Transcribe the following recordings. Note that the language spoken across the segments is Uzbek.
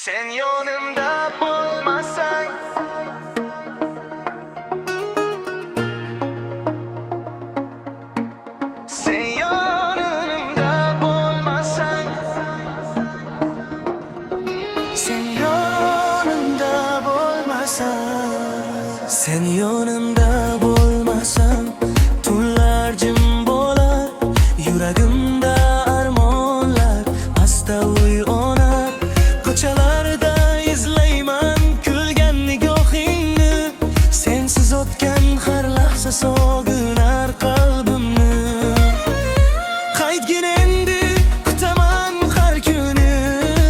Sen yanımda bulmasan, sen yanımda bulmasan, sen yanımda bulmasan, sen yanımda bulmasan, tunlarcım bolar, yüreğimde armonlar, hasta uyanar, ko'chalarda izlayman kulgan nigohingni, sensiz o'tgan har lahza sog'inar qalbimni. Qaytgin endi, kutaman har kuni,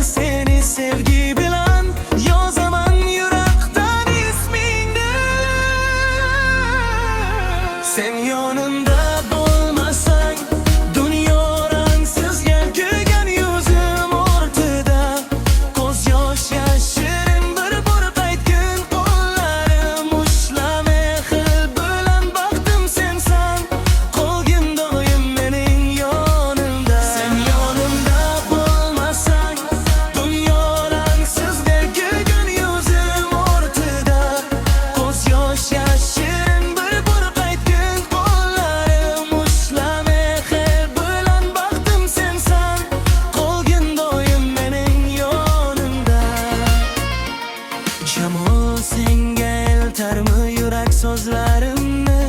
seni sevgi bilan yozaman yurakdan ismingni. Sen yonimda bo'lmasang, dunyo rangsizga kuygan yuzim o'rtida, ko'z yosh yashirin bir qaytgin qo'llarim ushlab mehr bilan baxtim sensan, qolgin doim mening yonimda. Sen yonimda bo'lmasang, dunyo rangsizga kuygan yuzim o'rtida, ko'z yosh yashirin bir qaytgin qo'llarim ushlab mehr bilan baxtim sensan, qolgin doim mening yonimda. Shamol senga eltarmi yurak so'zlarimni,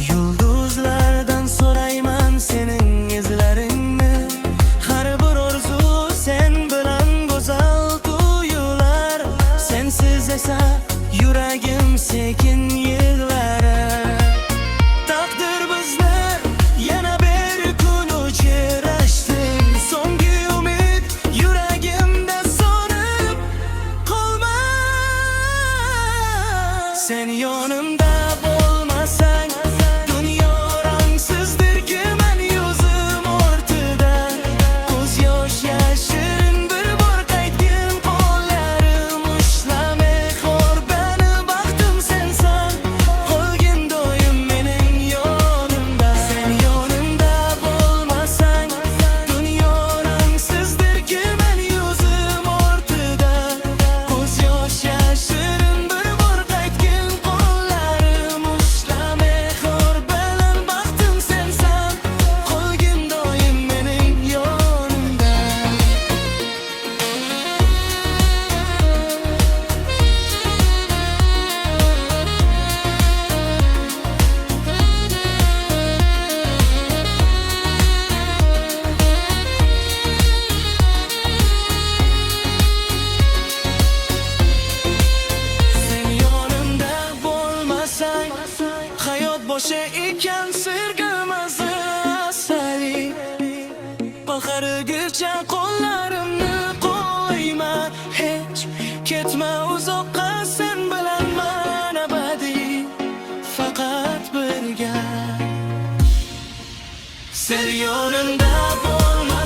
yulduzlardan so'rayman sening izlaringni. Har bir orzu sen bilan go'zal tuyular, sensiz esa yuragim sekin yig'lar. Taqdir bizni yana bir kun uchrashdi, so'nggi umid yuragimda so'nib qolmas. Sen yonimda bo'lmasang, dunyo rangsizdirki men yuzim o'rtida, ko'z yosh yashirin bir qaytgin qo'llarim ushlab mehr beni baxtim sensan, qolgin doim mening yonimda. Sen yonimda bo'lmasang, dunyo rangsizdirki men yuzim o'rtida, ko'z yosh yashirin bir qaytgin qo'llarim ushlab mehr bilan baxtim sensan, qolgin doim mening yonimda. Sen yonimda bo'lmasang, hayot boshi ekan sirg'almasi asali. Bahorigacha qo'llarimni qo'yma, hech ketma uzoqqa, sen bilan men abadiy faqat birga. Sen yonimda bo'lma.